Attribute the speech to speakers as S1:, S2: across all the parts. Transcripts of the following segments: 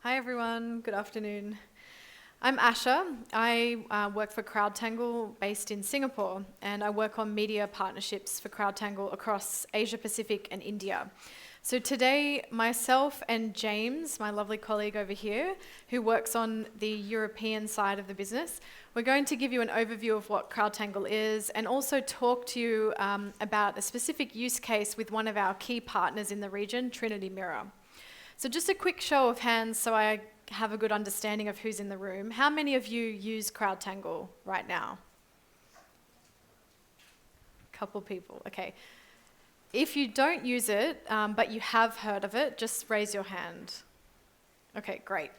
S1: Hi everyone, good afternoon. I'm Asha. I work for CrowdTangle based in Singapore, and I work on media partnerships for CrowdTangle across Asia Pacific and India. So today, myself and James, my lovely colleague over here, who works on the European side of the business, we're going to give you an overview of what CrowdTangle is and also talk to you about a specific use case with one of our key partners in the region, Trinity Mirror. So just a quick show of hands so I have a good understanding of who's in the room. How many of you use CrowdTangle right now? A couple people, okay. If you don't use it, but you have heard of it, just raise your hand. Okay, great.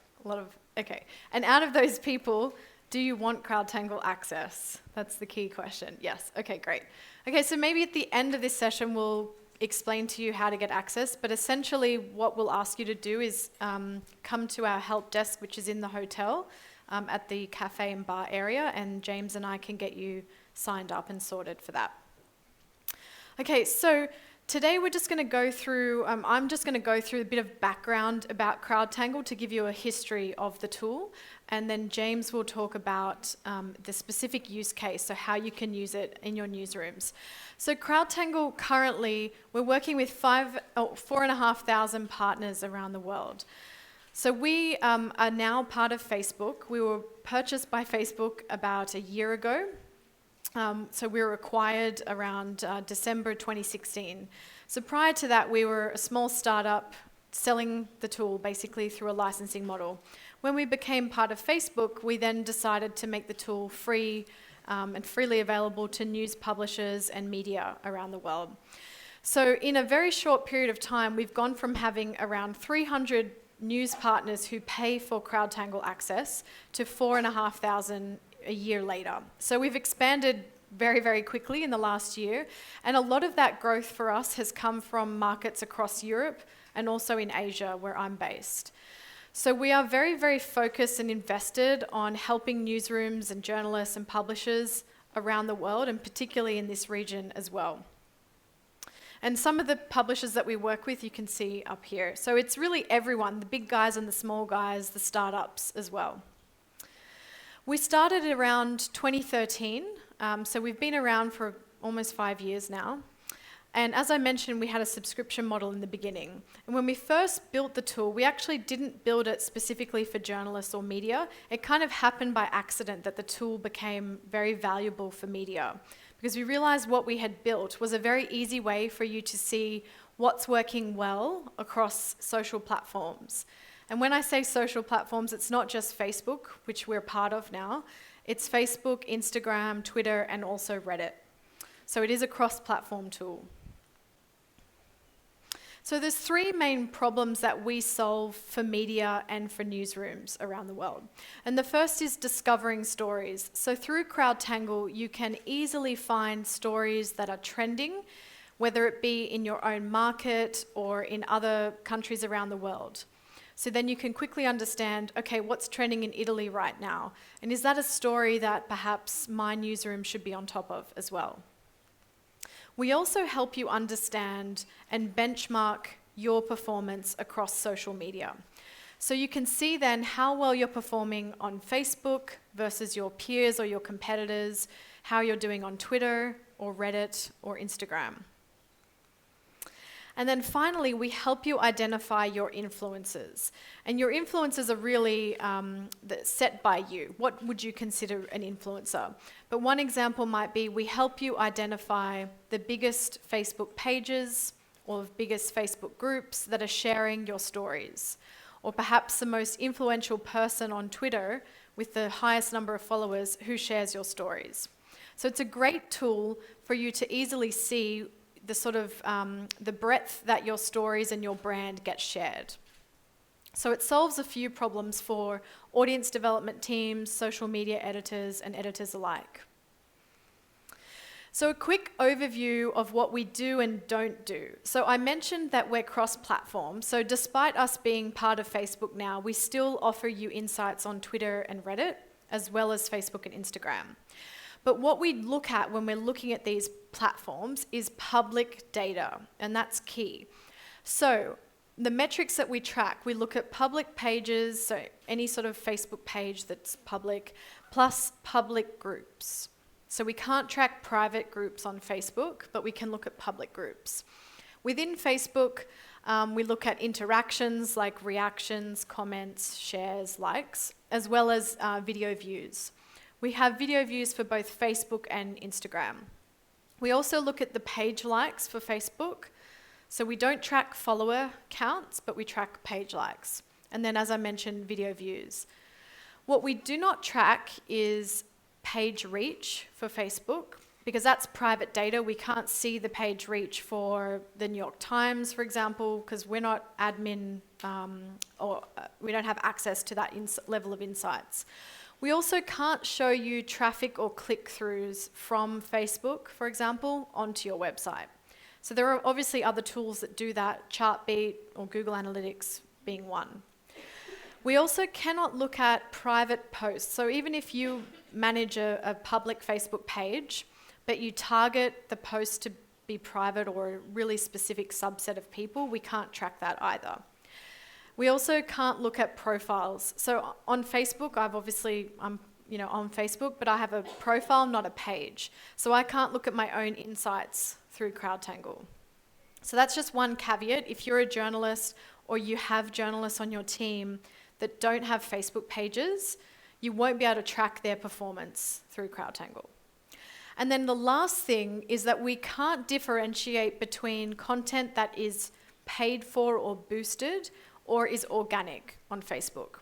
S1: Okay. And out of those people, do you want CrowdTangle access? That's the key question. Yes, okay, great. Okay, so maybe at the end of this session, we'll explain to you how to get access, but essentially what we'll ask you to do is come to our help desk, which is in the hotel at the cafe and bar area, and James and I can get you signed up and sorted for that. Okay, so today we're just going to go through, I'm just going to go through a bit of background about CrowdTangle to give you a history of the tool, and then James will talk about the specific use case, so how you can use it in your newsrooms. So CrowdTangle currently, we're working with 4,500 partners around the world. So we are now part of Facebook. We were purchased by Facebook about a year ago. So we were acquired around December 2016. So prior to that, we were a small startup selling the tool basically through a licensing model. When we became part of Facebook, we then decided to make the tool free and freely available to news publishers and media around the world. So in a very short period of time, we've gone from having around 300 news partners who pay for CrowdTangle access to 4,500 a year later. So we've expanded very, very quickly in the last year, and a lot of that growth for us has come from markets across Europe and also in Asia, where I'm based. So we are very, very focused and invested on helping newsrooms and journalists and publishers around the world, and particularly in this region as well. And some of the publishers that we work with, you can see up here. So it's really everyone, the big guys and the small guys, the startups as well. We started around 2013, so we've been around for almost 5 years now. And as I mentioned, we had a subscription model in the beginning. And when we first built the tool, we actually didn't build it specifically for journalists or media. It kind of happened by accident that the tool became very valuable for media, because we realized what we had built was a very easy way for you to see what's working well across social platforms. And when I say social platforms, it's not just Facebook, which we're part of now. It's Facebook, Instagram, Twitter, and also Reddit. So it is a cross-platform tool. So there's three main problems that we solve for media and for newsrooms around the world. And the first is discovering stories. So through CrowdTangle, you can easily find stories that are trending, whether it be in your own market or in other countries around the world. So then you can quickly understand, okay, what's trending in Italy right now? And is that a story that perhaps my newsroom should be on top of as well? We also help you understand and benchmark your performance across social media. So you can see then how well you're performing on Facebook versus your peers or your competitors, how you're doing on Twitter or Reddit or Instagram. And then finally, we help you identify your influencers. And your influencers are really set by you. What would you consider an influencer? But one example might be we help you identify the biggest Facebook pages or the biggest Facebook groups that are sharing your stories. Or perhaps the most influential person on Twitter with the highest number of followers who shares your stories. So it's a great tool for you to easily see the sort of the breadth that your stories and your brand get shared. So it solves a few problems for audience development teams, social media editors, and editors alike. So a quick overview of what we do and don't do. So I mentioned that we're cross-platform. So despite us being part of Facebook now, we still offer you insights on Twitter and Reddit, as well as Facebook and Instagram. But what we look at when we're looking at these platforms is public data, and that's key. So the metrics that we track, we look at public pages, so any sort of Facebook page that's public, plus public groups. So we can't track private groups on Facebook, but we can look at public groups. Within Facebook, we look at interactions like reactions, comments, shares, likes, as well as video views. We have video views for both Facebook and Instagram. We also look at the page likes for Facebook. So we don't track follower counts, but we track page likes. And then, as I mentioned, video views. What we do not track is page reach for Facebook, because that's private data. We can't see the page reach for the New York Times, for example, because we're not admin or we don't have access to that level of insights. We also can't show you traffic or click-throughs from Facebook, for example, onto your website. So there are obviously other tools that do that, Chartbeat or Google Analytics being one. We also cannot look at private posts. So even if you manage a public Facebook page, but you target the post to be private or a really specific subset of people, we can't track that either. We also can't look at profiles. So on Facebook, I'm on Facebook, but I have a profile, not a page. So I can't look at my own insights through CrowdTangle. So that's just one caveat. If you're a journalist or you have journalists on your team that don't have Facebook pages, you won't be able to track their performance through CrowdTangle. And then the last thing is that we can't differentiate between content that is paid for or boosted or is organic on Facebook.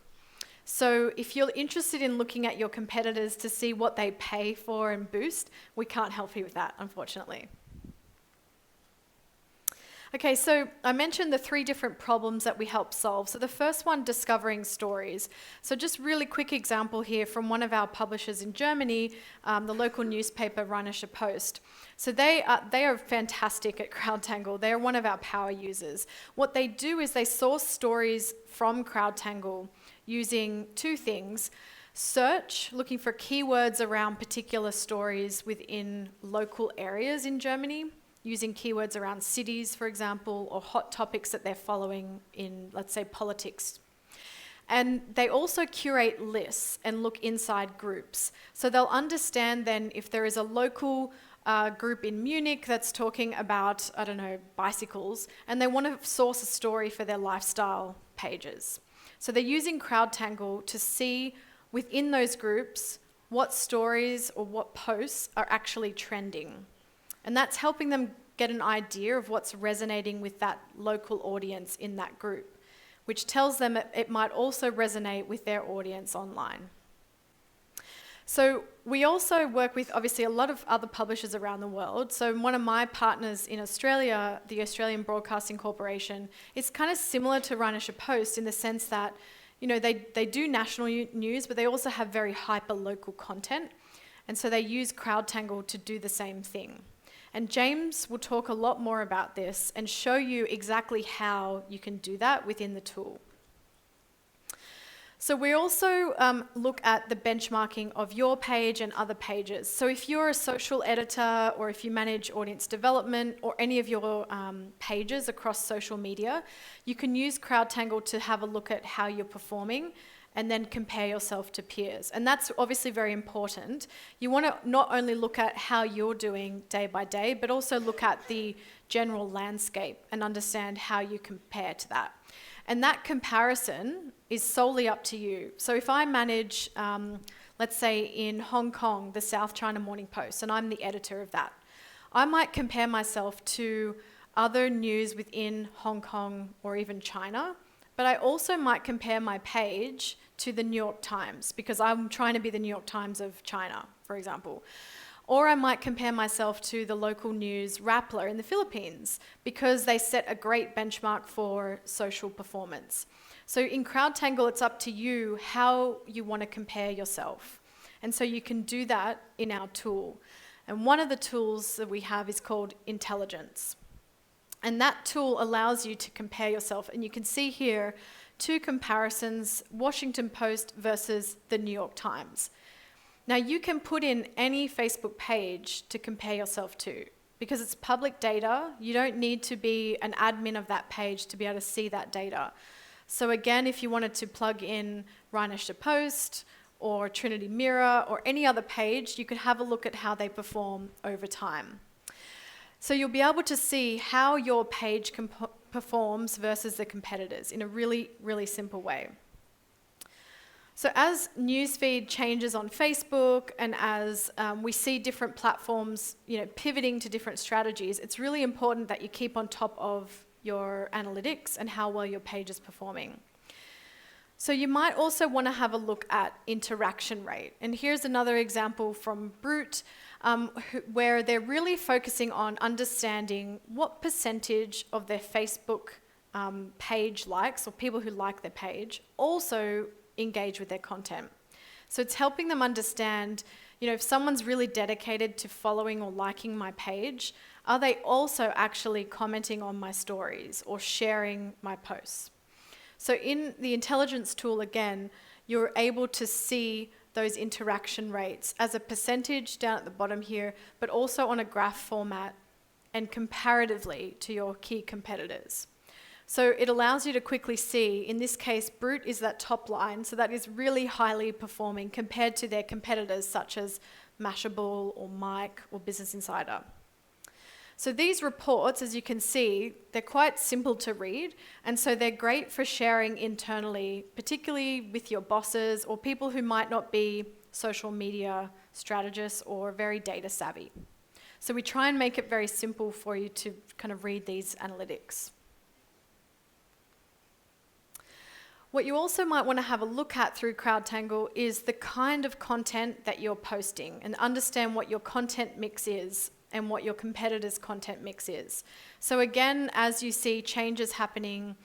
S1: So if you're interested in looking at your competitors to see what they pay for and boost, we can't help you with that, unfortunately. Okay, so I mentioned the 3 different problems that we help solve. So the first one, discovering stories. So just really quick example here from one of our publishers in Germany, the local newspaper Rheinische Post. So they are fantastic at CrowdTangle. They're one of our power users. What they do is they source stories from CrowdTangle using 2 things. Search, looking for keywords around particular stories within local areas in Germany, using keywords around cities, for example, or hot topics that they're following in, let's say, politics. And they also curate lists and look inside groups. So they'll understand then if there is a local group in Munich that's talking about, I don't know, bicycles, and they want to source a story for their lifestyle pages. So they're using CrowdTangle to see within those groups what stories or what posts are actually trending. And that's helping them get an idea of what's resonating with that local audience in that group, which tells them it might also resonate with their audience online. So we also work with, obviously, a lot of other publishers around the world. So one of my partners in Australia, the Australian Broadcasting Corporation, is kind of similar to Rheinische Post in the sense that, you know, they do national news, but they also have very hyper-local content. And so they use CrowdTangle to do the same thing. And James will talk a lot more about this and show you exactly how you can do that within the tool. So we also look at the benchmarking of your page and other pages. So if you're a social editor or if you manage audience development or any of your pages across social media, you can use CrowdTangle to have a look at how you're performing and then compare yourself to peers. And that's obviously very important. You want to not only look at how you're doing day by day, but also look at the general landscape and understand how you compare to that. And that comparison is solely up to you. So if I manage, let's say in Hong Kong, the South China Morning Post, and I'm the editor of that, I might compare myself to other news within Hong Kong or even China, but I also might compare my page to the New York Times because I'm trying to be the New York Times of China, for example. Or I might compare myself to the local news Rappler in the Philippines because they set a great benchmark for social performance. So in CrowdTangle, it's up to you how you want to compare yourself. And so you can do that in our tool. And one of the tools that we have is called Intelligence. And that tool allows you to compare yourself. And you can see here 2 comparisons, Washington Post versus the New York Times. Now you can put in any Facebook page to compare yourself to. because it's public data. You don't need to be an admin of that page to be able to see that data. So again, if you wanted to plug in Rhineischer Post or Trinity Mirror or any other page, you could have a look at how they perform over time. So you'll be able to see how your page performs versus the competitors in a really, really simple way. So as newsfeed changes on Facebook and as we see different platforms, pivoting to different strategies, it's really important that you keep on top of your analytics and how well your page is performing. So you might also want to have a look at interaction rate. And here's another example from Brute, where they're really focusing on understanding what percentage of their Facebook page likes, or people who like their page, also engage with their content. So it's helping them understand, if someone's really dedicated to following or liking my page, are they also actually commenting on my stories or sharing my posts? So in the intelligence tool, again, you're able to see those interaction rates as a percentage down at the bottom here, but also on a graph format and comparatively to your key competitors. So it allows you to quickly see, in this case, Brute is that top line, so that is really highly performing compared to their competitors such as Mashable or Mike or Business Insider. So these reports, as you can see, they're quite simple to read, and so they're great for sharing internally, particularly with your bosses or people who might not be social media strategists or very data savvy. So we try and make it very simple for you to kind of read these analytics. What you also might want to have a look at through CrowdTangle is the kind of content that you're posting and understand what your content mix is and what your competitors' content mix is. So again, as you see changes happening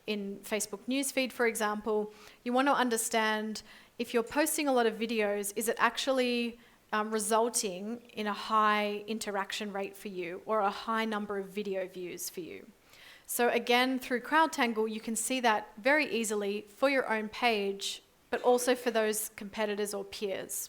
S1: in Facebook newsfeed, for example, you want to understand if you're posting a lot of videos, is it actually resulting in a high interaction rate for you or a high number of video views for you? So again, through CrowdTangle, you can see that very easily for your own page, but also for those competitors or peers.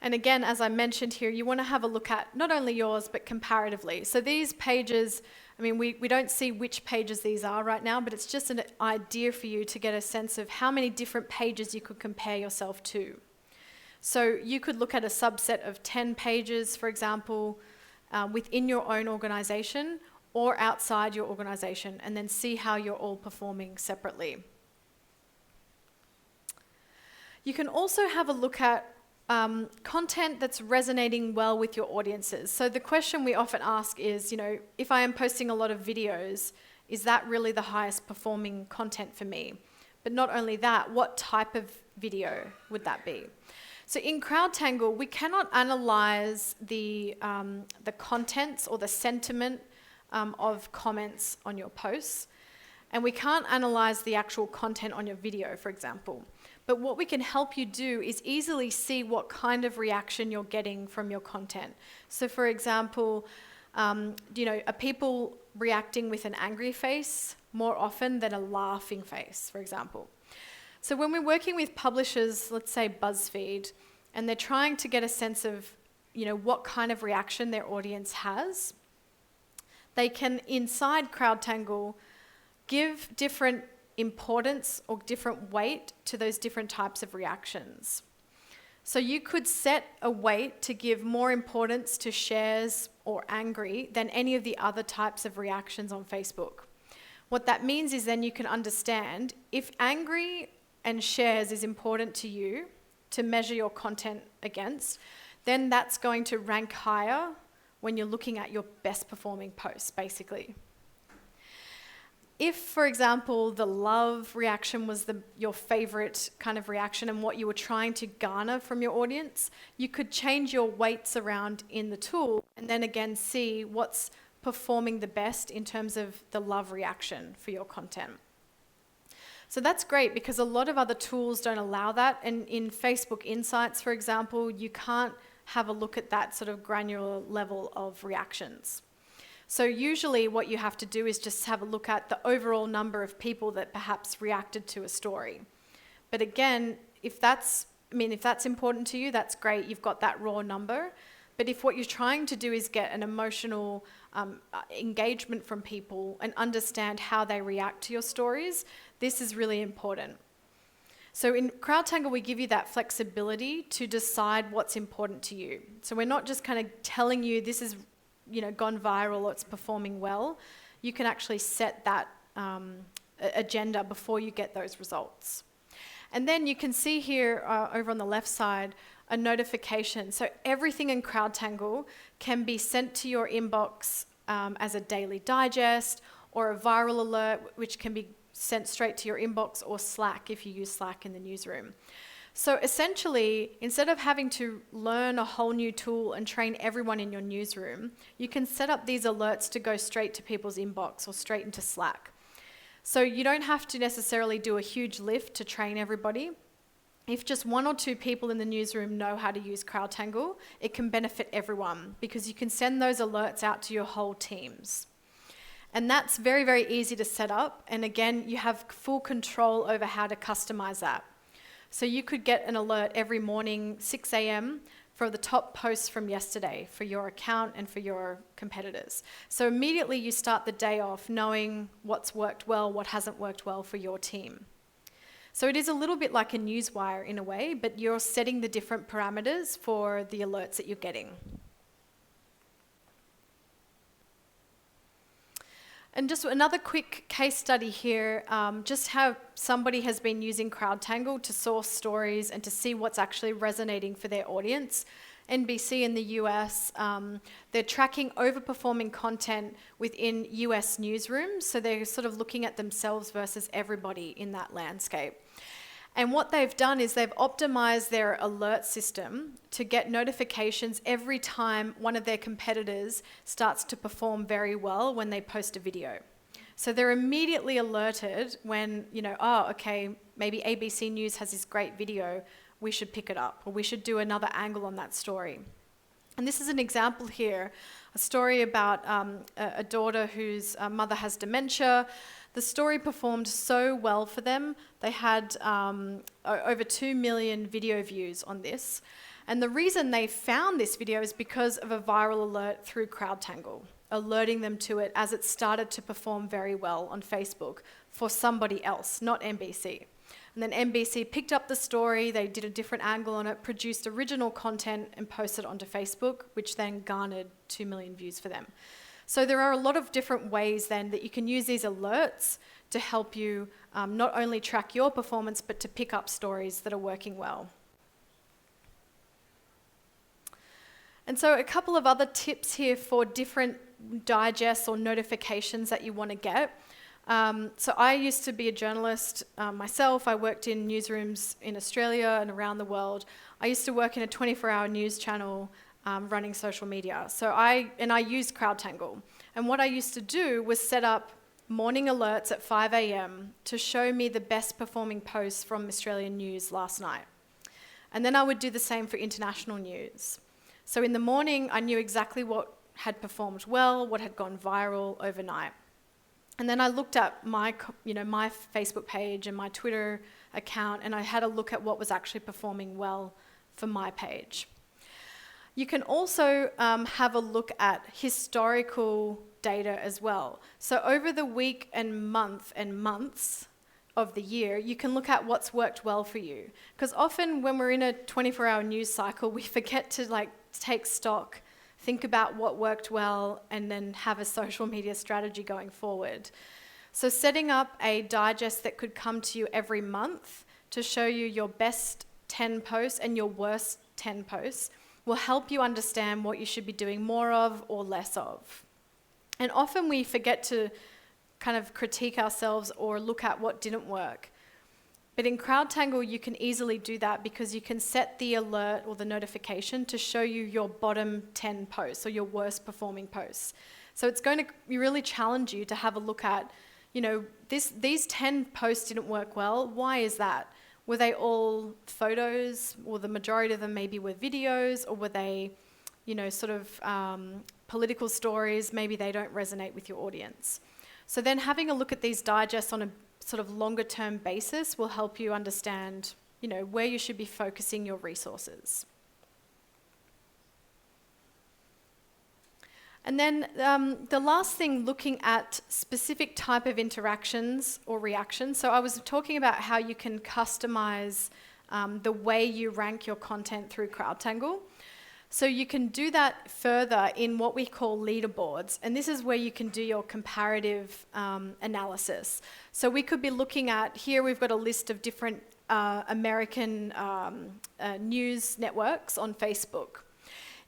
S1: And again, as I mentioned here, you want to have a look at not only yours, but comparatively. So these pages, we don't see which pages these are right now, but it's just an idea for you to get a sense of how many different pages you could compare yourself to. So you could look at a subset of 10 pages, for example, within your own organization or outside your organization, and then see how you're all performing separately. You can also have a look at content that's resonating well with your audiences. So the question we often ask is, if I am posting a lot of videos, is that really the highest performing content for me? But not only that, what type of video would that be? So in CrowdTangle, we cannot analyze the contents or the sentiment of comments on your posts, and we can't analyze the actual content on your video, for example. But what we can help you do is easily see what kind of reaction you're getting from your content. So for example, are people reacting with an angry face more often than a laughing face, for example? So when we're working with publishers, let's say BuzzFeed, and they're trying to get a sense of, what kind of reaction their audience has, they can, inside CrowdTangle, give different importance or different weight to those different types of reactions. So you could set a weight to give more importance to shares or angry than any of the other types of reactions on Facebook. What that means is then you can understand if angry and shares is important to you to measure your content against, then that's going to rank higher when you're looking at your best performing posts, basically. If, for example, the love reaction was your favorite kind of reaction and what you were trying to garner from your audience, you could change your weights around in the tool and then again see what's performing the best in terms of the love reaction for your content. So that's great because a lot of other tools don't allow that. And in Facebook Insights, for example, you can't have a look at that sort of granular level of reactions. So usually what you have to do is just have a look at the overall number of people that perhaps reacted to a story. But again, if that's important to you, that's great. You've got that raw number. But if what you're trying to do is get an emotional engagement from people and understand how they react to your stories, this is really important. So in CrowdTangle, we give you that flexibility to decide what's important to you. So we're not just kind of telling you this is, gone viral or it's performing well. You can actually set that agenda before you get those results. And then you can see here over on the left side, a notification. So everything in CrowdTangle can be sent to your inbox as a daily digest or a viral alert, which can be sent straight to your inbox, or Slack if you use Slack in the newsroom. So essentially, instead of having to learn a whole new tool and train everyone in your newsroom, you can set up these alerts to go straight to people's inbox or straight into Slack. So you don't have to necessarily do a huge lift to train everybody. If just 1 or 2 people in the newsroom know how to use CrowdTangle, it can benefit everyone because you can send those alerts out to your whole teams. And that's very, very easy to set up. And again, you have full control over how to customize that. So you could get an alert every morning, 6 a.m., for the top posts from yesterday for your account and for your competitors. So immediately you start the day off knowing what's worked well, what hasn't worked well for your team. So it is a little bit like a newswire in a way, but you're setting the different parameters for the alerts that you're getting. And just another quick case study here, just how somebody has been using CrowdTangle to source stories and to see what's actually resonating for their audience. NBC in the US, they're tracking overperforming content within US newsrooms, so they're sort of looking at themselves versus everybody in that landscape. And what they've done is they've optimized their alert system to get notifications every time one of their competitors starts to perform very well when they post a video. So they're immediately alerted when, okay, maybe ABC News has this great video, we should pick it up, or we should do another angle on that story. And this is an example here, a story about a daughter whose mother has dementia. The story performed so well for them. They had over 2 million video views on this. And the reason they found this video is because of a viral alert through CrowdTangle, alerting them to it as it started to perform very well on Facebook for somebody else, not NBC. And then NBC picked up the story, they did a different angle on it, produced original content and posted it onto Facebook, which then garnered 2 million views for them. So there are a lot of different ways then that you can use these alerts to help you not only track your performance, but to pick up stories that are working well. And so a couple of other tips here for different digests or notifications that you want to get. So I used to be a journalist myself. I worked in newsrooms in Australia and around the world. I used to work in a 24-hour news channel running social media. So I used CrowdTangle. And what I used to do was set up morning alerts at 5 a.m. to show me the best performing posts from Australian news last night. And then I would do the same for international news. So in the morning, I knew exactly what had performed well, what had gone viral overnight. And then I looked at my Facebook page and my Twitter account, and I had a look at what was actually performing well for my page. You can also have a look at historical data as well. So over the week and months of the year, you can look at what's worked well for you. Because often when we're in a 24-hour news cycle, we forget to take stock, think about what worked well, and then have a social media strategy going forward. So setting up a digest that could come to you every month to show you your best 10 posts and your worst 10 posts will help you understand what you should be doing more of or less of. And often we forget to kind of critique ourselves or look at what didn't work. But in CrowdTangle, you can easily do that because you can set the alert or the notification to show you your bottom 10 posts or your worst performing posts. So it's going to really challenge you to have a look at, these 10 posts didn't work well. Why is that? Were they all photos, or the majority of them maybe were videos, or were they, political stories? Maybe they don't resonate with your audience. So then having a look at these digests on a sort of longer term basis will help you understand, where you should be focusing your resources. And then the last thing, looking at specific type of interactions or reactions. So I was talking about how you can customize the way you rank your content through CrowdTangle. So you can do that further in what we call leaderboards. And this is where you can do your comparative analysis. So we could be looking at, here we've got a list of different American news networks on Facebook.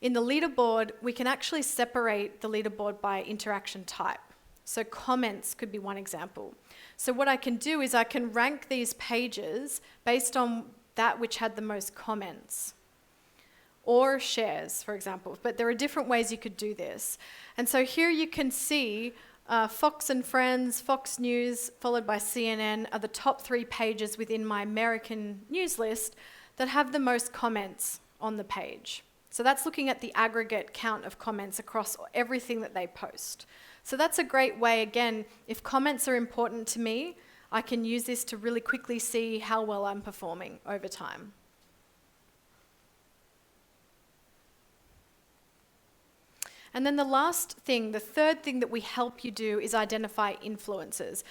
S1: In the leaderboard, we can actually separate the leaderboard by interaction type. So comments could be one example. So what I can do is I can rank these pages based on that which had the most comments, or shares, for example. But there are different ways you could do this. And so here you can see Fox and Friends, Fox News, followed by CNN, are the top 3 pages within my American news list that have the most comments on the page. So that's looking at the aggregate count of comments across everything that they post. So that's a great way, again, if comments are important to me, I can use this to really quickly see how well I'm performing over time. And then the last thing, the third thing that we help you do is identify influencers.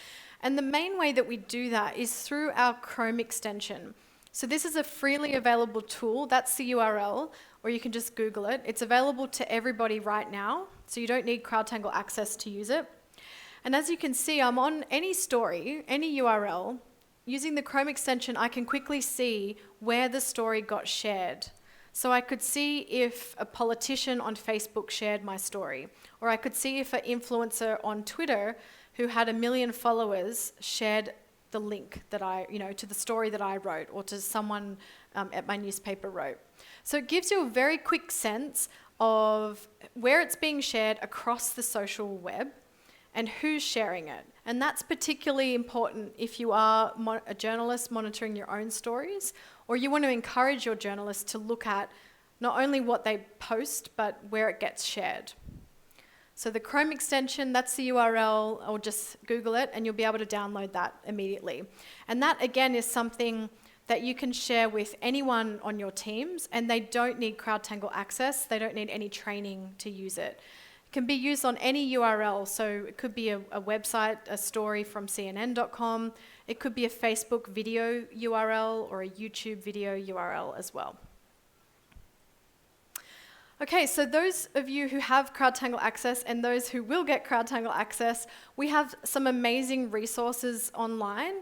S1: And the main way that we do that is through our Chrome extension. So this is a freely available tool. That's the URL, or you can just Google it. It's available to everybody right now, so you don't need CrowdTangle access to use it. And as you can see, I'm on any story, any URL. Using the Chrome extension, I can quickly see where the story got shared. So I could see if a politician on Facebook shared my story, or I could see if an influencer on Twitter who had 1 million followers shared the link that to the story that I wrote, or to someone at my newspaper wrote. So it gives you a very quick sense of where it's being shared across the social web and who's sharing it. And that's particularly important if you are a journalist monitoring your own stories, or you want to encourage your journalists to look at not only what they post, but where it gets shared. So the Chrome extension, that's the URL, or just Google it, and you'll be able to download that immediately. And that, again, is something that you can share with anyone on your teams, and they don't need CrowdTangle access. They don't need any training to use it. It can be used on any URL, so it could be a website, a story from CNN.com. It could be a Facebook video URL or a YouTube video URL as well. Okay, so those of you who have CrowdTangle access and those who will get CrowdTangle access, we have some amazing resources online.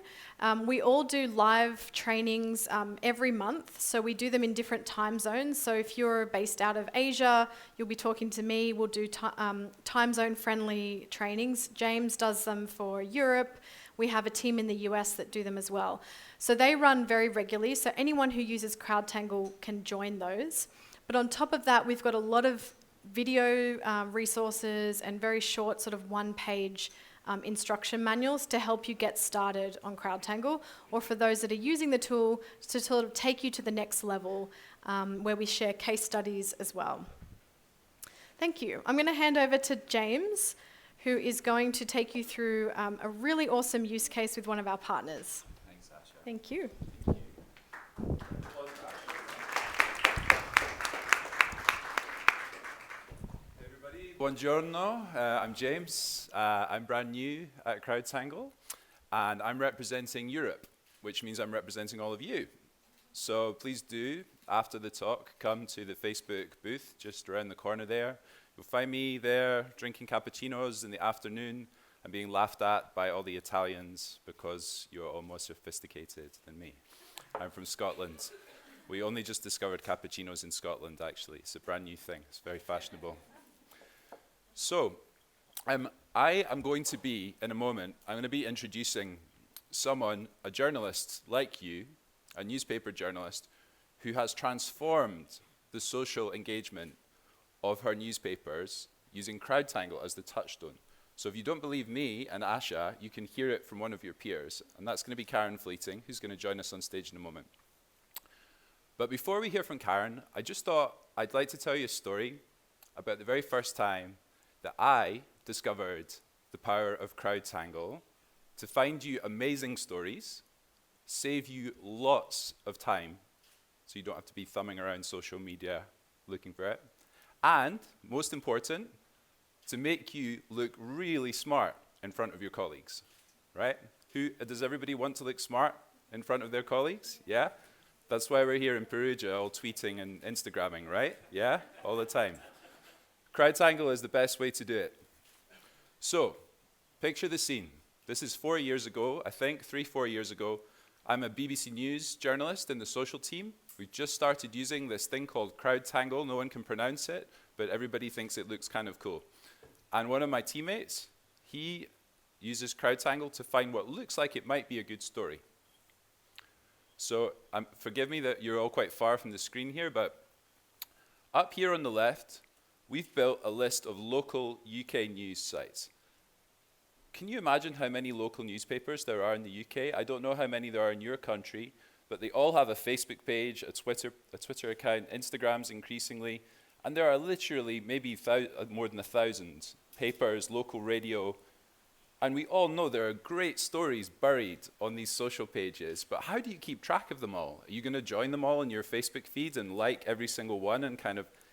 S1: We all do live trainings every month, so we do them in different time zones. So if you're based out of Asia, you'll be talking to me. We'll do time zone friendly trainings. James does them for Europe. We have a team in the US that do them as well. So they run very regularly, so anyone who uses CrowdTangle can join those. But on top of that, we've got a lot of video resources and very short sort of one-page instruction manuals to help you get started on CrowdTangle, or for those that are using the tool to sort of take you to the next level, where we share case studies as well. Thank you. I'm going to hand over to James, who is going to take you through a really awesome use case with one of our partners.
S2: Thanks, Asha.
S1: Thank you.
S2: Thank you. Buongiorno, I'm James. I'm brand new at CrowdTangle, and I'm representing Europe, which means I'm representing all of you. So please do, after the talk, come to the Facebook booth just around the corner there. You'll find me there drinking cappuccinos in the afternoon and being laughed at by all the Italians because you're all more sophisticated than me. I'm from Scotland. We only just discovered cappuccinos in Scotland, actually. It's a brand new thing. It's very fashionable. So, I am going to be, in a moment, I'm going to be introducing someone, a journalist like you, a newspaper journalist, who has transformed the social engagement of her newspapers using CrowdTangle as the touchstone. So if you don't believe me and Asha, you can hear it from one of your peers, and that's going to be Karen Fleeting, who's going to join us on stage in a moment. But before we hear from Karen, I just thought I'd like to tell you a story about the very first time that I discovered the power of CrowdTangle to find you amazing stories, save you lots of time, so you don't have to be thumbing around social media looking for it, and, most important, to make you look really smart in front of your colleagues, right? Does everybody want to look smart in front of their colleagues? Yeah? That's why we're here in Perugia all tweeting and Instagramming, right? Yeah? All the time. CrowdTangle is the best way to do it. So, picture the scene. This is 4 years ago, I think, 4 years ago. I'm a BBC News journalist in the social team. We've just started using this thing called CrowdTangle. No one can pronounce it, but everybody thinks it looks kind of cool. And one of my teammates, he uses CrowdTangle to find what looks like it might be a good story. So forgive me that you're all quite far from the screen here, but up here on the left, we've built a list of local UK news sites. Can you imagine how many local newspapers there are in the UK? I don't know how many there are in your country, but they all have a Facebook page, a Twitter account, Instagrams increasingly, and there are literally maybe more than 1,000 papers, local radio, and we all know there are great stories buried on these social pages, but how do you keep track of them all? Are you going to join them all in your Facebook feed and like every single one and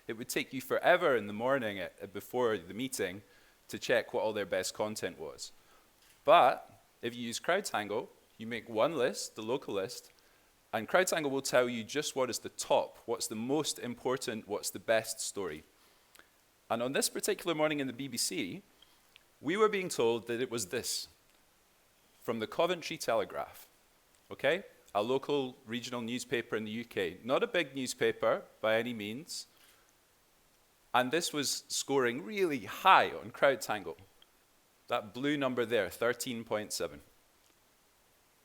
S2: it would take you forever in the morning before the meeting to check what all their best content was. But if you use CrowdTangle, you make one list, the local list, and CrowdTangle will tell you just what is the top, what's the most important, what's the best story. And on this particular morning in the BBC, we were being told that it was this, from the Coventry Telegraph, okay? A local regional newspaper in the UK. Not a big newspaper by any means. And this was scoring really high on CrowdTangle. That blue number there, 13.7.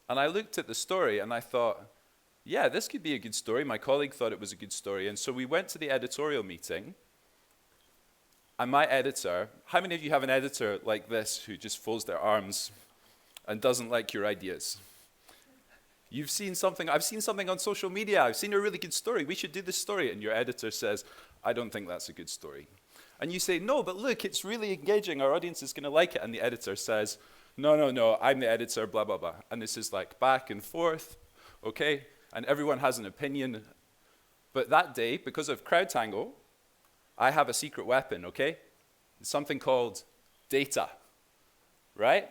S2: And I looked at the story and I thought, yeah, this could be a good story. My colleague thought it was a good story. And so we went to the editorial meeting. And my editor, how many of you have an editor like this who just folds their arms and doesn't like your ideas? You've seen something, I've seen something on social media, I've seen a really good story, we should do this story. And your editor says, I don't think that's a good story. And you say, no, but look, it's really engaging, our audience is going to like it. And the editor says, no, I'm the editor, blah, blah, blah. And this is like back and forth, okay? And everyone has an opinion. But that day, because of CrowdTangle, I have a secret weapon, okay? It's something called data, right?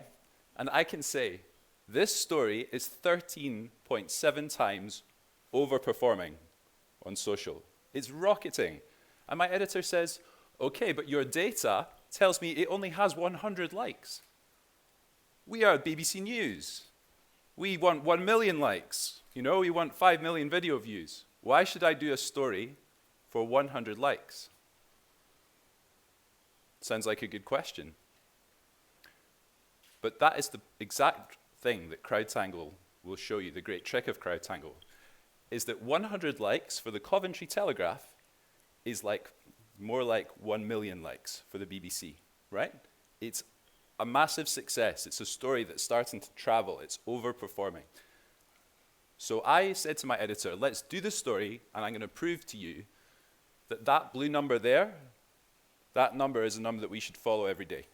S2: And I can say, this story is 13.7 times overperforming on social. It's rocketing. And my editor says, okay, but your data tells me it only has 100 likes. We are BBC News. We want 1 million likes. You know, we want 5 million video views. Why should I do a story for 100 likes? Sounds like a good question. But that is the exact thing that CrowdTangle will show you, the great trick of CrowdTangle, is that 100 likes for the Coventry Telegraph is more like 1 million likes for the BBC, right? It's a massive success. It's a story that's starting to travel. It's overperforming. So I said to my editor, let's do the story, and I'm going to prove to you that that blue number there, that number is a number that we should follow every day.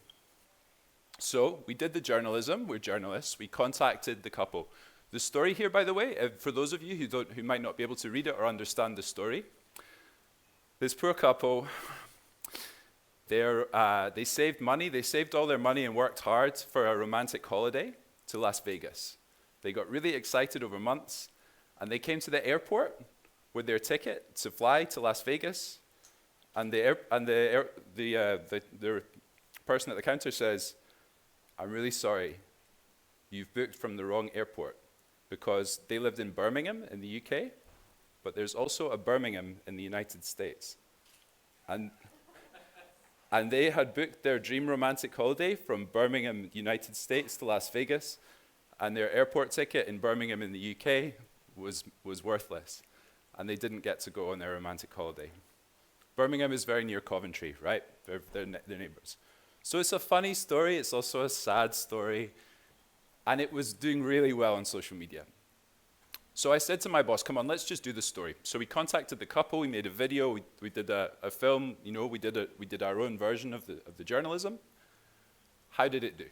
S2: So we did the journalism. We're journalists. We contacted the couple. The story here, by the way, for those of you who might not be able to read it or understand the story, this poor couple, they saved money. They saved all their money and worked hard for a romantic holiday to Las Vegas. They got really excited over months, and they came to the airport with their ticket to fly to Las Vegas. And the person at the counter says, I'm really sorry, you've booked from the wrong airport, because they lived in Birmingham in the UK, but there's also a Birmingham in the United States. And they had booked their dream romantic holiday from Birmingham, United States to Las Vegas, and their airport ticket in Birmingham in the UK was worthless, and they didn't get to go on their romantic holiday. Birmingham is very near Coventry, right? They're neighbors. So it's a funny story. It's also a sad story. And it was doing really well on social media. So I said to my boss, come on, let's just do the story. So we contacted the couple. We made a video. We did a film. You know, we did our own version of the journalism. How did it do?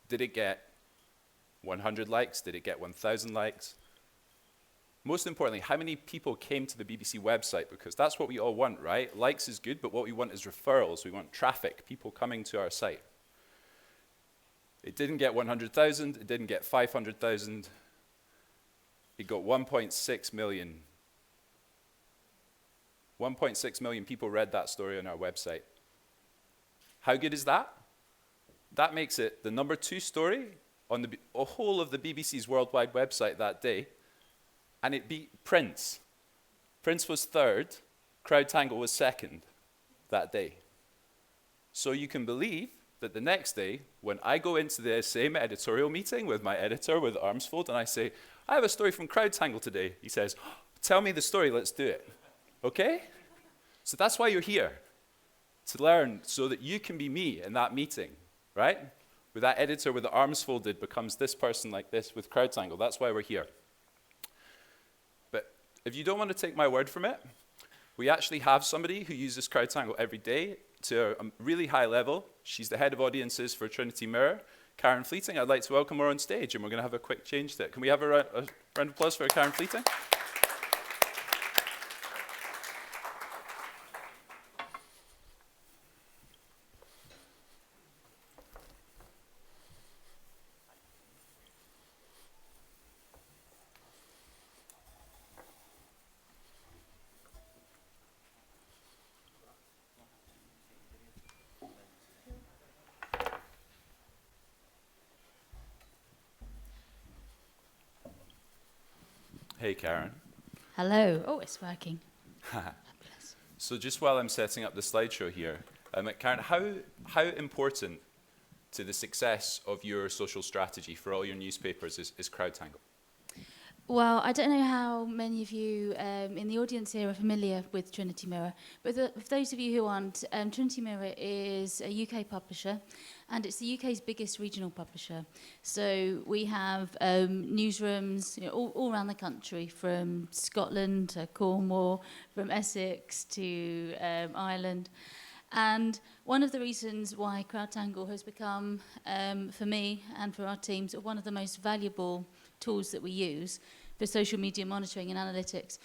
S2: Did it get 100 likes? Did it get 1,000 likes? most importantly, how many people came to the BBC website? Because that's what we all want, right? Likes is good, but what we want is referrals. We want traffic, people coming to our site. It didn't get 100,000, it didn't get 500,000, it got 1.6 million. 1.6 million people read that story on our website. How good is that? That makes it the number 2 story on the whole of the BBC's worldwide website that day, and it beat Prince. Prince was 3rd, CrowdTangle was 2nd that day. So you can believe that the next day, when I go into the same editorial meeting with my editor with arms folded, and I say, I have a story from CrowdTangle today, he says, tell me the story, let's do it. Okay? So that's why you're here, to learn so that you can be me in that meeting, right? With that editor with the arms folded becomes this person like this with CrowdTangle. That's why we're here. But if you don't want to take my word from it, we actually have somebody who uses CrowdTangle every day to a really high level. She's the head of audiences for Trinity Mirror, Karen Fleeting. I'd like to welcome her on stage, and we're going to have a quick change there. Can we have a round of applause for Karen Fleeting? Hey, Karen.
S3: Hello. Oh, it's working.
S2: So just while I'm setting up the slideshow here, Karen, how important to the success of your social strategy for all your newspapers is CrowdTangle?
S3: Well, I don't know how many of you in the audience here are familiar with Trinity Mirror, but for those of you who aren't, Trinity Mirror is a UK publisher, and it's the UK's biggest regional publisher. So we have newsrooms all around the country, from Scotland to Cornwall, from Essex to Ireland. And one of the reasons why CrowdTangle has become, for me and for our teams, one of the most valuable tools that we use for social media monitoring and analytics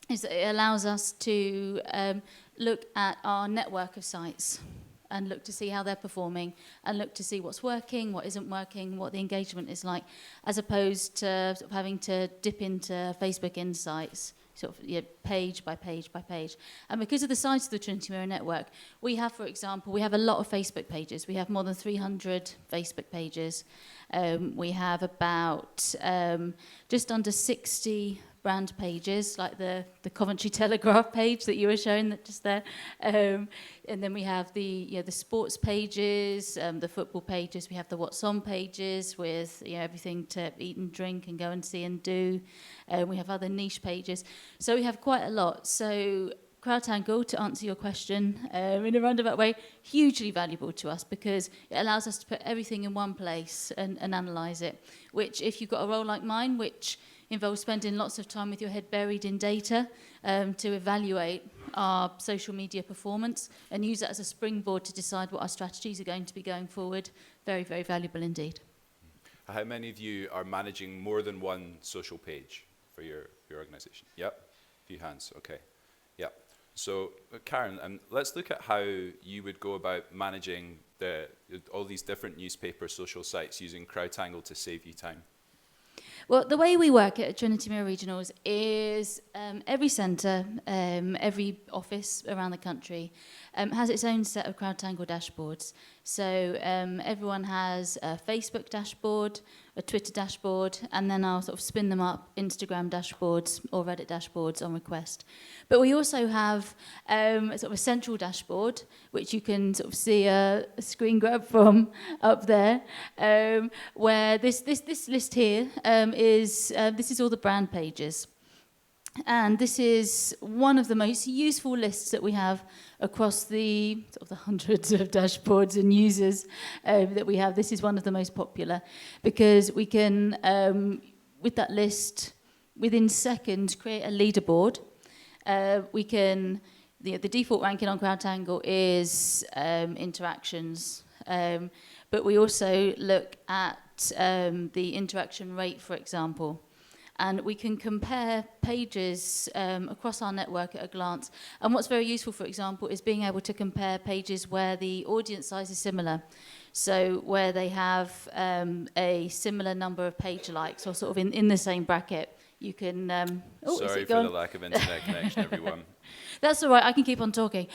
S3: is that it allows us to look at our network of sites and look to see how they're performing and look to see what's working, what isn't working, what the engagement is like, as opposed to sort of having to dip into Facebook Insights, sort of page by page by page. And because of the size of the Trinity Mirror network, we have, for example, we have a lot of Facebook pages. We have more than 300 Facebook pages. We have about just under 60 brand pages, like the Coventry Telegraph page that you were showing that just there. And then we have the sports pages, the football pages. We have the What's On pages with everything to eat and drink and go and see and do. We have other niche pages. So we have quite a lot. So CrowdTangle, to answer your question in a roundabout way, hugely valuable to us because it allows us to put everything in one place and analyse it, which if you've got a role like mine, which involves spending lots of time with your head buried in data to evaluate our social media performance and use that as a springboard to decide what our strategies are going to be going forward. Very, very valuable indeed.
S2: How many of you are managing more than one social page for your organisation? Yep, a few hands, okay. Yep. So, Karen, let's look at how you would go about managing all these different newspaper social sites using CrowdTangle to save you time.
S3: Well, the way we work at Trinity Mirror Regionals is every centre, every office around the country has its own set of CrowdTangle dashboards. So everyone has a Facebook dashboard, a Twitter dashboard, and then I'll sort of spin them up, Instagram dashboards or Reddit dashboards on request. But we also have sort of a central dashboard, which you can sort of see a screen grab from up there, where this list here this is all the brand pages. And this is one of the most useful lists that we have across the sort of the hundreds of dashboards and users that we have. This is one of the most popular because we can, with that list, within seconds, create a leaderboard. We can, the default ranking on CrowdTangle is interactions, but we also look at the interaction rate, for example. and we can compare pages across our network at a glance. And what's very useful, for example, is being able to compare pages where the audience size is similar. So where they have a similar number of page likes, or sort of in the same bracket. You can...
S2: Sorry for the lack of internet connection, everyone.
S3: That's all right, I can keep on talking.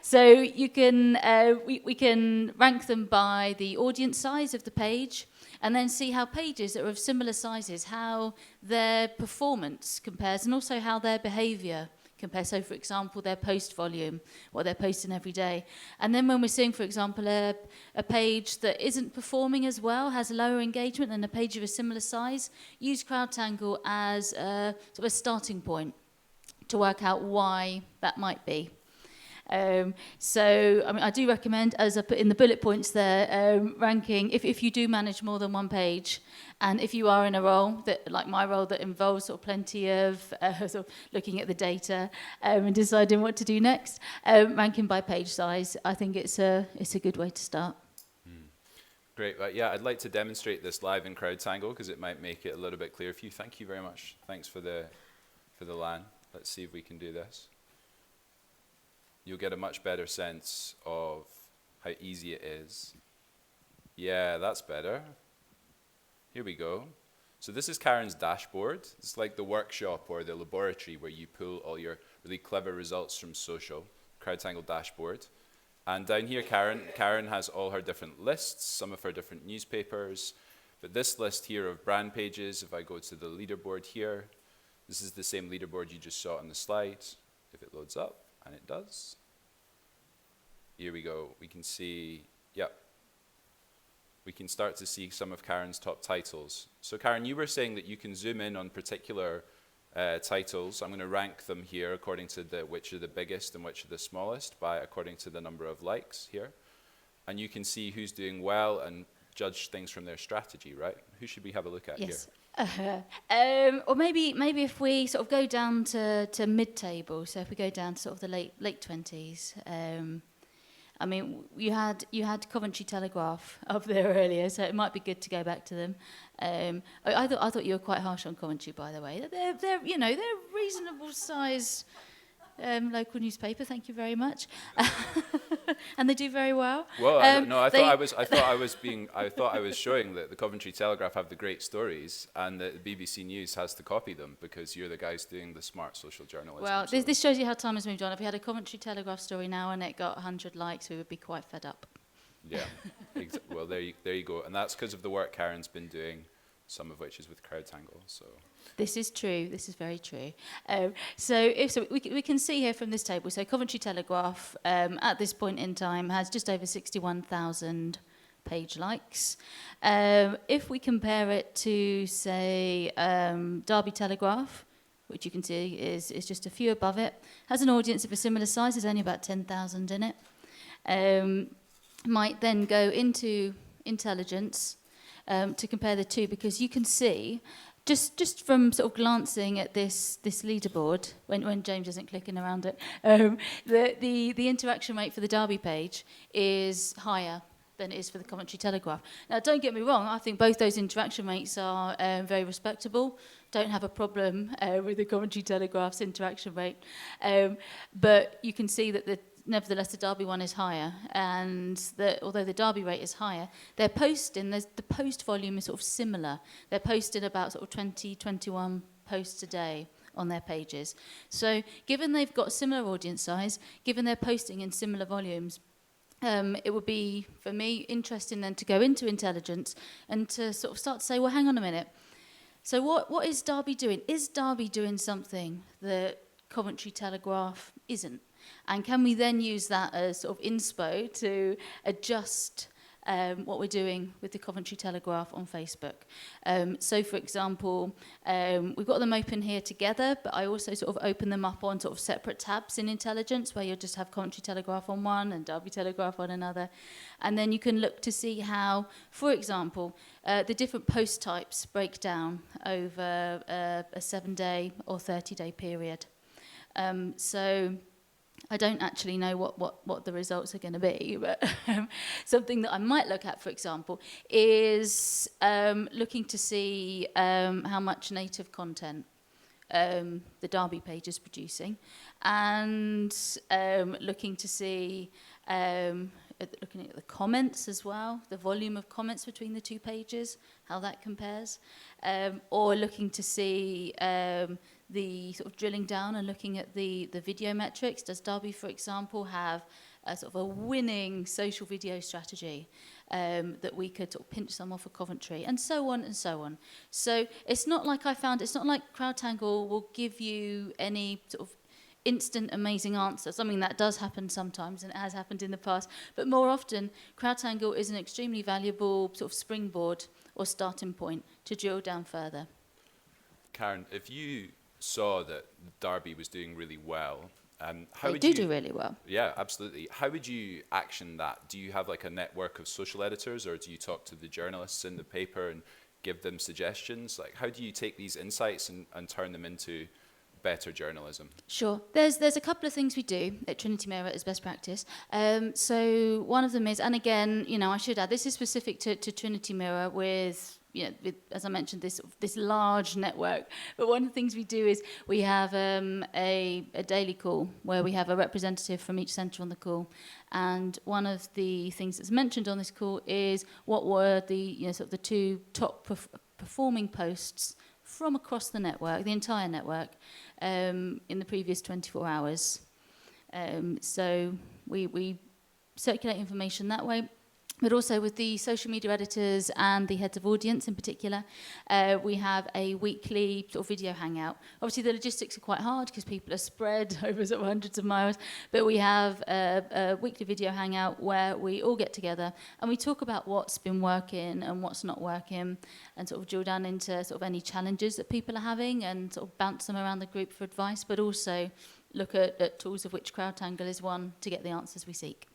S3: So you can, we can rank them by the audience size of the page, and then see how pages that are of similar sizes, how their performance compares, and also how their behavior compares. So, for example, their post volume, what they're posting every day. And then when we're seeing, for example, a page that isn't performing as well, has lower engagement than a page of a similar size, use CrowdTangle as a, sort of a starting point to work out why that might be. So, I mean, I do recommend, as I put in the bullet points there, ranking, if you do manage more than one page, and if you are in a role, that, like my role, that involves sort of plenty of sort of looking at the data and deciding what to do next, ranking by page size, I think it's a good way to start.
S2: Great. Yeah, I'd like to demonstrate this live in CrowdTangle because it might make it a little bit clearer for you. Thank you very much. Thanks for the LAN. Let's see if we can do this. You'll get a much better sense of how easy it is. Yeah, that's better. Here we go. So this is Karen's dashboard. It's like the workshop or the laboratory where you pull all your really clever results from social. CrowdTangle dashboard. And down here, Karen has all her different lists, some of her different newspapers. But this list here of brand pages, if I go to the leaderboard here, this is the same leaderboard you just saw on the slide. If it loads up, and it does. Here we go. We can see, yep. We can start to see some of Karen's top titles. So Karen, you were saying that you can zoom in on particular titles. I'm going to rank them here according to which are the biggest and which are the smallest according to the number of likes here. And you can see who's doing well and judge things from their strategy, right? Who should we have a look at here?
S3: Or maybe if we sort of go down to mid-table, so if we go down to sort of the late 20s, I mean, you had Coventry Telegraph up there earlier, so it might be good to go back to them. I thought you were quite harsh on Coventry, by the way. They're reasonable size local newspaper. Thank you very much, and they do very well.
S2: Well, I thought I was showing that the Coventry Telegraph have the great stories, and that the BBC News has to copy them because you're the guys doing the smart social journalism.
S3: Well, this shows you how time has moved on. If we had a Coventry Telegraph story now and it got 100 likes, we would be quite fed up.
S2: Yeah. Well, there you go, and that's because of the work Karen's been doing, some of which is with CrowdTangle. So.
S3: This is true. This is very true. We can see here from this table. So Coventry Telegraph at this point in time has just over 61,000 page likes. If we compare it to, say, Derby Telegraph, which you can see is just a few above it, has an audience of a similar size. There's only about 10,000 in it. Might then go into intelligence to compare the two, because you can see. Just from sort of glancing at this leaderboard, when James isn't clicking around it, the interaction rate for the Derby page is higher than it is for the Coventry Telegraph. Now, don't get me wrong, I think both those interaction rates are very respectable. Don't have a problem with the Coventry Telegraph's interaction rate. But you can see that nevertheless, the Derby one is higher, and although the Derby rate is higher, they're posting, the post volume is sort of similar. They're posting about sort of 20, 21 posts a day on their pages. So given they've got similar audience size, given they're posting in similar volumes, it would be, for me, interesting then to go into intelligence and to sort of start to say, well, hang on a minute. So what is Derby doing? Is Derby doing something that Coventry Telegraph isn't? And can we then use that as sort of inspo to adjust what we're doing with the Coventry Telegraph on Facebook? So, for example, we've got them open here together, but I also sort of open them up on sort of separate tabs in intelligence, where you'll just have Coventry Telegraph on one and Derby Telegraph on another. And then you can look to see how, for example, the different post types break down over a 7-day or 30-day period. So I don't actually know what the results are going to be, but something that I might look at, for example, is looking to see how much native content the Derby page is producing, and looking to see, looking at the comments as well, the volume of comments between the two pages, how that compares, or looking to see the sort of drilling down and looking at the video metrics. Does Derby, for example, have a sort of a winning social video strategy that we could sort of pinch some off of Coventry, and so on and so on. So it's not like it's not like CrowdTangle will give you any sort of instant amazing answer. Something that does happen sometimes, and it has happened in the past, but more often CrowdTangle is an extremely valuable sort of springboard or starting point to drill down further.
S2: Karen, if you saw that Derby was doing really well, how
S3: They
S2: would
S3: do really well.
S2: Yeah, absolutely. How would you action that? Do you have like a network of social editors, or do you talk to the journalists in the paper and give them suggestions? Like, how do you take these insights and turn them into better journalism?
S3: Sure. There's a couple of things we do at Trinity Mirror as best practice. So one of them is, and again, I should add, this is specific to Trinity Mirror with, as I mentioned, this large network. But one of the things we do is we have a daily call where we have a representative from each centre on the call. And one of the things that's mentioned on this call is what were the sort of the two top performing posts from across the network, the entire network, in the previous 24 hours. So we circulate information that way. But also with the social media editors and the heads of audience in particular, we have a weekly sort of video hangout. Obviously the logistics are quite hard because people are spread over sort of hundreds of miles, but we have a weekly video hangout where we all get together and we talk about what's been working and what's not working, and sort of drill down into sort of any challenges that people are having and sort of bounce them around the group for advice, but also look at tools of which CrowdTangle is one to get the answers we seek.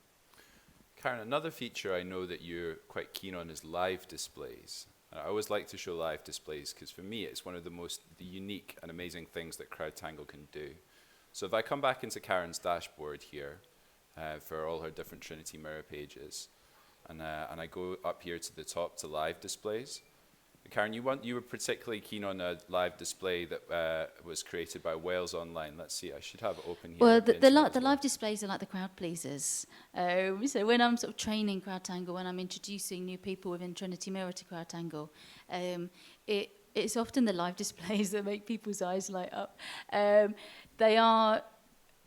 S2: Karen, another feature I know that you're quite keen on is live displays. I always like to show live displays because for me it's one of the unique and amazing things that CrowdTangle can do. So if I come back into Karen's dashboard here for all her different Trinity Mirror pages, and I go up here to the top to live displays. Karen, you were particularly keen on a live display that was created by Wales Online. Let's see, I should have it open here.
S3: Well, the live displays are like the crowd pleasers. So when I'm sort of training CrowdTangle, when I'm introducing new people within Trinity Mirror to CrowdTangle, it's often the live displays that make people's eyes light up. They are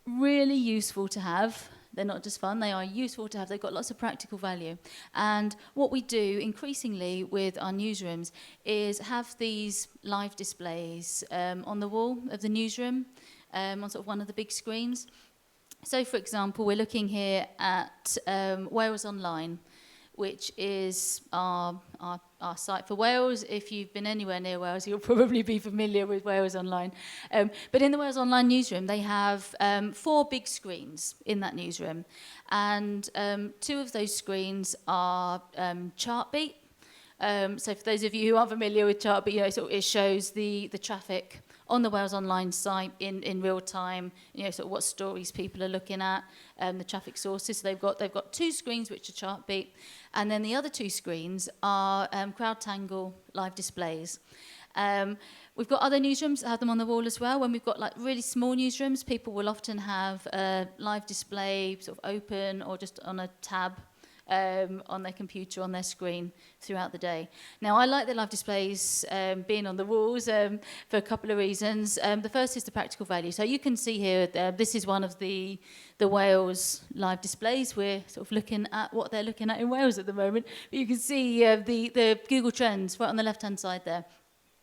S3: really useful to have. They're not just fun, they are useful to have. They've got lots of practical value. And what we do increasingly with our newsrooms is have these live displays on the wall of the newsroom, on sort of one of the big screens. So, for example, we're looking here at Wales Online, which is our site for Wales. If you've been anywhere near Wales, you'll probably be familiar with Wales Online. But in the Wales Online newsroom, they have 4 big screens in that newsroom. And 2 of those screens are Chartbeat. So for those of you who aren't familiar with Chartbeat, it shows the traffic on the Wales Online site in real time, sort of what stories people are looking at, the traffic sources. So they've got 2 screens which are Chartbeat, and then the other 2 screens are CrowdTangle live displays. We've got other newsrooms that have them on the wall as well. When we've got like really small newsrooms, people will often have a live display sort of open or just on a tab on their computer, on their screen throughout the day. Now, I like the live displays being on the walls for a couple of reasons. The first is the practical value. So you can see here, this is one of the Wales live displays. We're sort of looking at what they're looking at in Wales at the moment. But you can see the Google Trends right on the left-hand side there.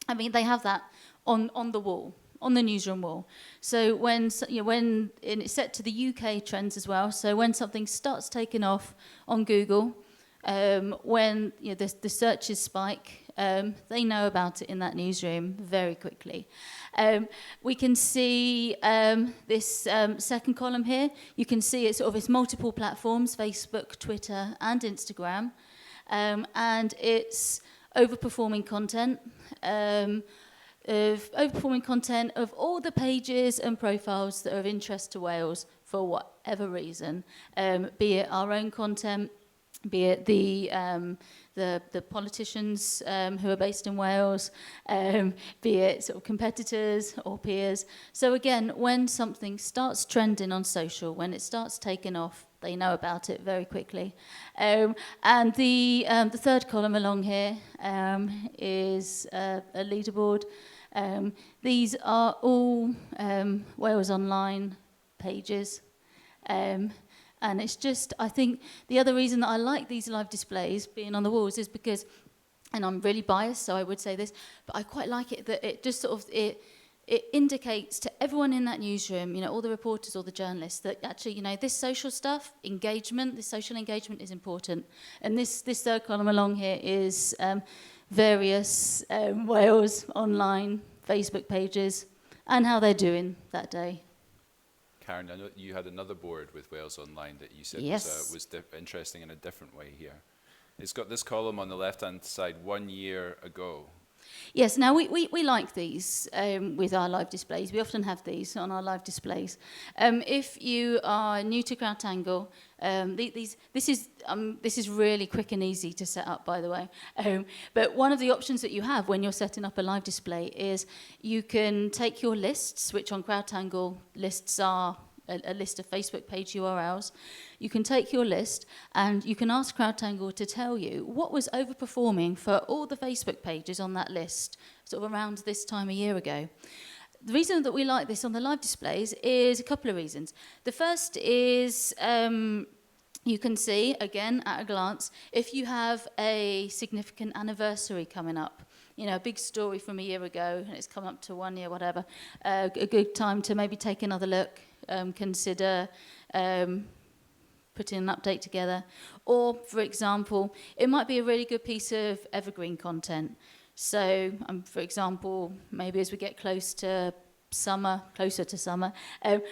S3: I mean, they have that on the wall, on the newsroom wall. So when and it's set to the UK trends as well. So when something starts taking off on Google, when the searches spike, they know about it in that newsroom very quickly. We can see this second column here. You can see it's multiple platforms: Facebook, Twitter, and Instagram, and it's overperforming content. Of overperforming content of all the pages and profiles that are of interest to Wales for whatever reason, be it our own content, be it the politicians who are based in Wales, be it sort of competitors or peers. So again, when something starts trending on social, when it starts taking off, they know about it very quickly. And the third column along here is a leaderboard. These are all Wales Online pages. And it's just, I think, the other reason that I like these live displays being on the walls is because, and I'm really biased, so I would say this, but I quite like it that it just sort of, it indicates to everyone in that newsroom, all the reporters, all the journalists, that actually, this social stuff, this social engagement is important. And this third column along here is various Wales Online Facebook pages and how they're doing that day.
S2: Karen, I know you had another board with Wales Online that you said
S3: Yes.
S2: was interesting in a different way here. It's got this column on the left-hand side, 1 year ago.
S3: Yes, now we like these with our live displays. We often have these on our live displays. If you are new to CrowdTangle, this is really quick and easy to set up, by the way. But one of the options that you have when you're setting up a live display is you can take your lists, which on CrowdTangle lists are a list of Facebook page URLs. You can take your list and you can ask CrowdTangle to tell you what was overperforming for all the Facebook pages on that list, sort of around this time a year ago. The reason that we like this on the live displays is a couple of reasons. The first is you can see, again, at a glance, if you have a significant anniversary coming up, a big story from a year ago, and it's come up to 1 year, whatever, a good time to maybe take another look, consider putting an update together. Or, for example, it might be a really good piece of evergreen content. So, for example, maybe as we get closer to summer,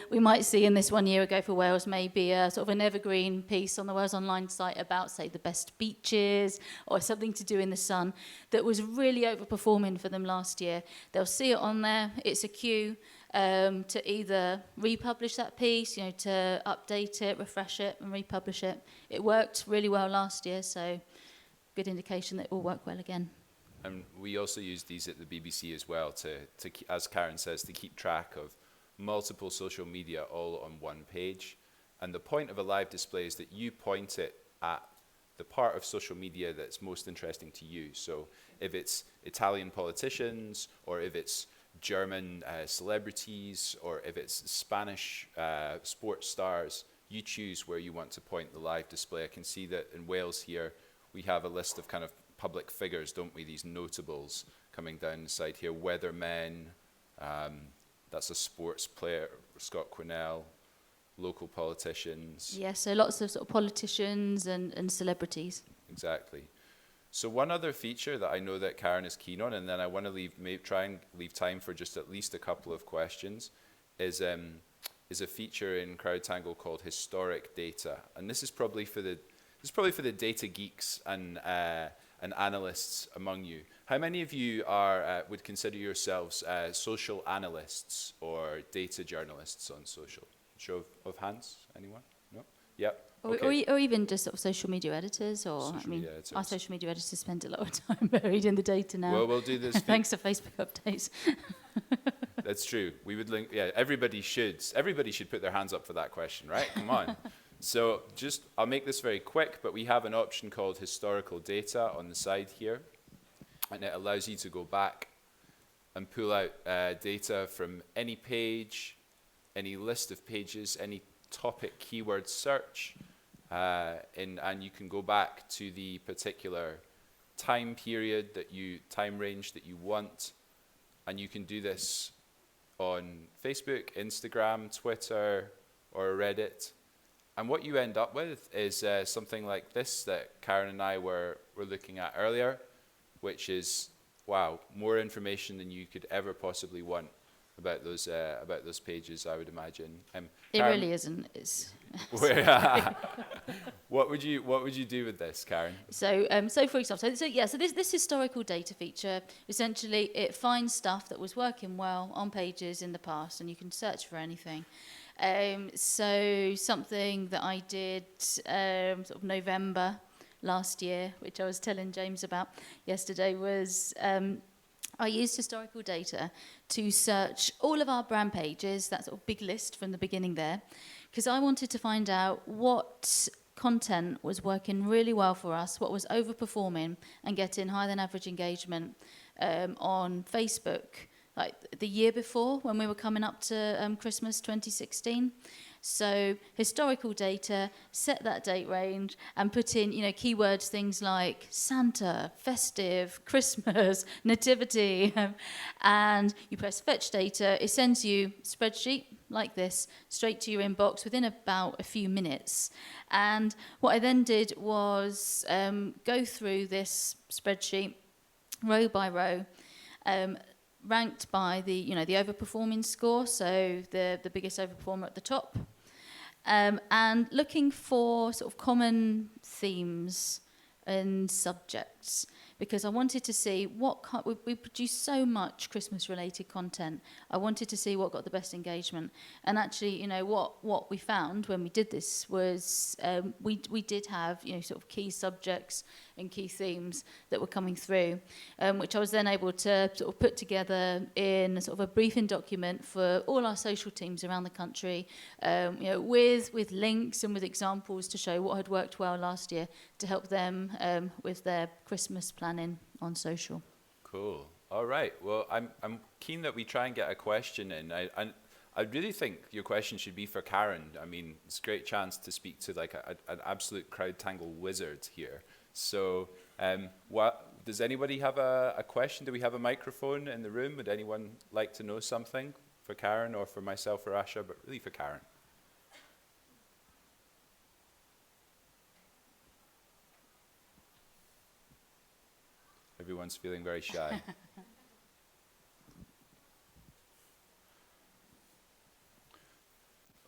S3: we might see in this 1 year ago for Wales maybe a sort of an evergreen piece on the Wales Online site about, say, the best beaches or something to do in the sun that was really overperforming for them last year. They'll see it on there. It's a cue to either republish that piece, to update it, refresh it, and republish it. It worked really well last year, so good indication that it will work well again.
S2: And we also use these at the BBC as well to as Karen says, to keep track of multiple social media all on one page. And the point of a live display is that you point it at the part of social media that's most interesting to you. So if it's Italian politicians, or if it's German celebrities, or if it's Spanish sports stars, you choose where you want to point the live display. I can see that in Wales here, we have a list of kind of public figures, don't we? These notables coming down the side here. Weathermen, that's a sports player, Scott Quinnell, local politicians.
S3: Yeah, so lots of sort of politicians and celebrities.
S2: Exactly. So one other feature that I know that Karen is keen on, and then I want to try and leave time for just at least a couple of questions, is a feature in CrowdTangle called historic data, and this is probably for the data geeks and analysts among you. How many of you would consider yourselves social analysts or data journalists on social? Show of hands, anyone? No? Yep. Okay.
S3: Or even just sort of social media editors, or our social media editors spend a lot of time buried in the data now.
S2: Well, we'll do this.
S3: Thanks to Facebook updates.
S2: That's true. We would link. Yeah, everybody should put their hands up for that question, right? Come on. So I'll make this very quick, but we have an option called historical data on the side here, and it allows you to go back and pull out data from any page, any list of pages, any topic keyword search, and you can go back to the particular time range that you want, and you can do this on Facebook, Instagram, Twitter, or Reddit. And what you end up with is something like this that Karen and I were looking at earlier, which is, wow, more information than you could ever possibly want about those pages, I would imagine.
S3: It Karen, really isn't. It's
S2: what would you do with this, Karen?
S3: So for example, so this historical data feature, essentially it finds stuff that was working well on pages in the past, and you can search for anything. So something that I did sort of November last year, which I was telling James about yesterday, was I used historical data to search all of our brand pages, that sort of big list from the beginning there, because I wanted to find out what content was working really well for us, what was overperforming and getting higher than average engagement on Facebook, like the year before when we were coming up to Christmas 2016. So historical data, set that date range and put in, keywords, things like Santa, festive, Christmas, nativity, and you press fetch data. It sends you a spreadsheet like this straight to your inbox within about a few minutes. And what I then did was go through this spreadsheet row by row, ranked by the overperforming score, so the biggest overperformer at the top, and looking for sort of common themes and subjects, because I wanted to see we produce so much Christmas-related content. I wanted to see what got the best engagement. And actually, what we found when we did this was we did have, sort of key subjects and key themes that were coming through, which I was then able to sort of put together in sort of a briefing document for all our social teams around the country, with links and with examples to show what had worked well last year to help them with their Christmas planning on social.
S2: Cool. All right. Well, I'm keen that we try and get a question in. I really think your question should be for Karen. I mean, it's a great chance to speak to like an absolute CrowdTangle wizard here. So does anybody have a question? Do we have a microphone in the room? Would anyone like to know something for Karen or for myself or Asha, but really for Karen? Everyone's feeling very shy.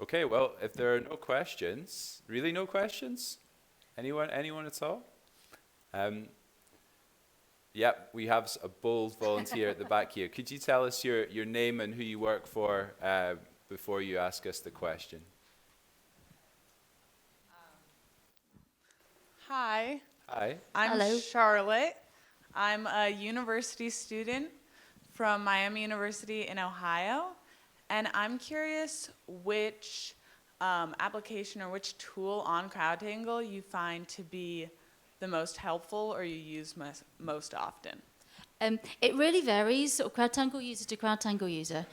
S2: Okay, well, if there are no questions, really no questions? Anyone at all? Yep, we have a bold volunteer at the back here. Could you tell us your name and who you work for before you ask us the question?
S4: Hi.
S2: Hi.
S4: I'm
S3: Hello.
S4: Charlotte. I'm a university student from Miami University in Ohio, and I'm curious which application or which tool on CrowdTangle you find to be the most helpful or you use most often.
S3: It really varies, sort of CrowdTangle user to CrowdTangle user.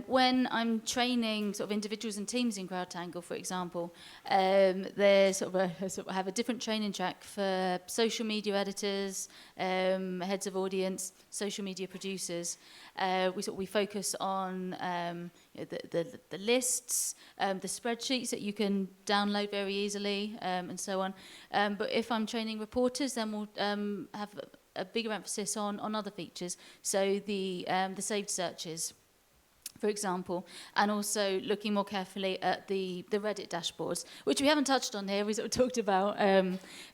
S3: When I'm training sort of individuals and teams in CrowdTangle, for example, there's sort of have a different training track for social media editors, heads of audience, social media producers. We focus on the lists, the spreadsheets that you can download very easily, and so on. But if I'm training reporters, then we'll have a bigger emphasis on other features, so the saved searches, for example, and also looking more carefully at the Reddit dashboards, which we haven't touched on here. We sort of talked about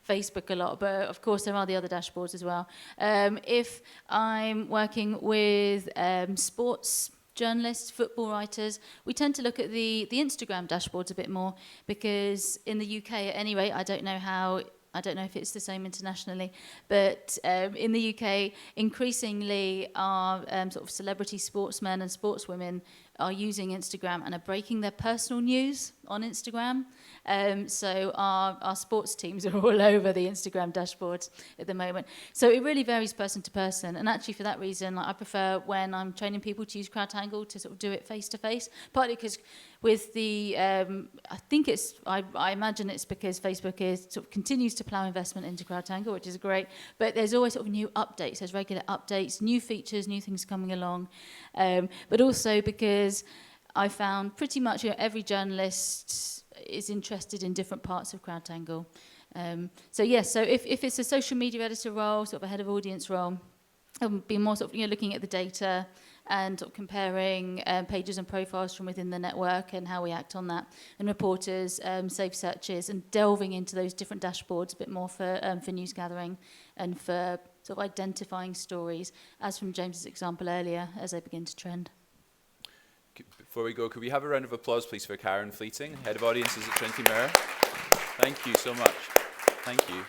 S3: Facebook a lot, but of course there are the other dashboards as well. If I'm working with sports journalists, football writers, we tend to look at the Instagram dashboards a bit more, because in the UK at any rate, I don't know if it's the same internationally, but in the UK, increasingly our sort of celebrity sportsmen and sportswomen are using Instagram and are breaking their personal news on Instagram. So our sports teams are all over the Instagram dashboards at the moment. So it really varies person to person. And actually for that reason, I prefer when I'm training people to use CrowdTangle to sort of do it face to face, partly because with the, I imagine it's because Facebook sort of continues to plow investment into CrowdTangle, which is great, but there's always sort of new updates, there's regular updates, new features, new things coming along, but also because I found pretty much every journalist is interested in different parts of CrowdTangle. So if it's a social media editor role, sort of a head of audience role, I'll be more sort of looking at the data and sort of comparing pages and profiles from within the network and how we act on that. And reporters, save searches, and delving into those different dashboards a bit more for news gathering and for sort of identifying stories, as from James's example earlier, as they begin to trend.
S2: before we go, could we have a round of applause, please, for Karen Fleeting, Head of Audiences at Trinity Mirror? Thank you so much. Thank you.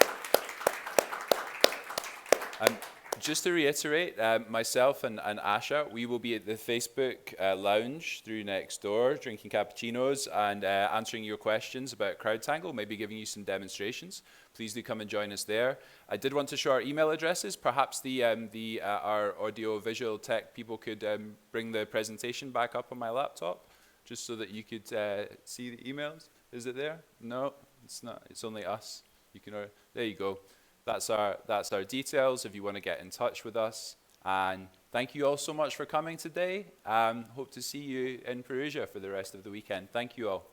S2: Just to reiterate, myself and Asha, we will be at the Facebook lounge through next door, drinking cappuccinos and answering your questions about CrowdTangle, maybe giving you some demonstrations. Please do come and join us there. I did want to show our email addresses. Perhaps our audio-visual tech people could bring the presentation back up on my laptop, just so that you could see the emails. Is it there? No, it's not. It's only us. You can. There you go. That's our details if you want to get in touch with us. And thank you all so much for coming today. Hope to see you in Perugia for the rest of the weekend. Thank you all.